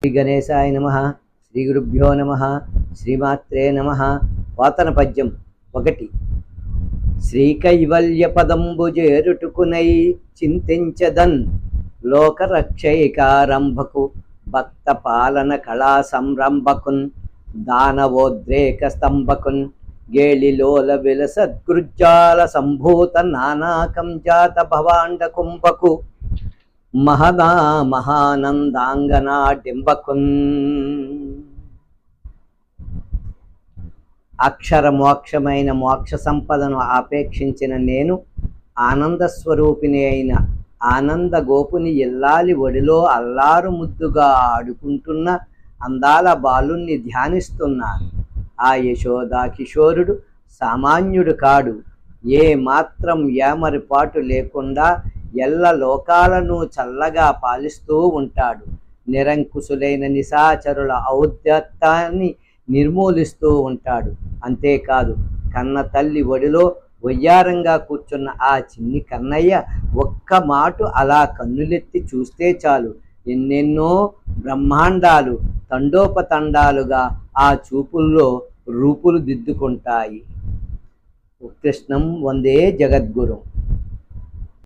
శ్రీ గణేశాయ నమః. శ్రీ గురుభ్యో నమః. శ్రీమాత్రే నమః. వాతన పద్యం 1. శ్రీకైవల్య పదంబు చేరుటకునై చింతించదన్ లోకరక్షైకారంభకు భక్త పాలన కళా సంరంభకున్ దానవోద్రేక స్తంభకున్ గేళిలోల విలసద్గృజ్జాల సంభూత నానాకం జాత భవాండ కుంభకు మహదా మహానందాంగనా డింబకున్. అక్షర మోక్షమైన మోక్ష సంపదను ఆపేక్షించిన నేను ఆనంద స్వరూపిణి అయిన ఆనంద గోపుని ఇల్లాలి ఒడిలో అల్లారు ముద్దుగా ఆడుకుంటున్న అందాల బాలుణ్ణి ధ్యానిస్తున్నాను. ఆ యశోదా కిషోరుడు సామాన్యుడు కాడు. ఏ మాత్రం ఏమరిపాటు లేకుండా ఎల్ల లోకాలను చల్లగా పాలిస్తూ ఉంటాడు. నిరంకుశులైన నిశాచరుల ఔద్ధత్యాన్ని నిర్మూలిస్తూ ఉంటాడు. అంతేకాదు, కన్న తల్లి ఒడిలో వయ్యారంగా కూర్చున్న ఆ చిన్ని కన్నయ్య ఒక్క మాటు అలా కన్నులెత్తి చూస్తే చాలు ఎన్నెన్నో బ్రహ్మాండాలు తండోపతండాలుగా ఆ చూపుల్లో రూపులు దిద్దుకుంటాయి. కృష్ణం వందే జగద్గురు.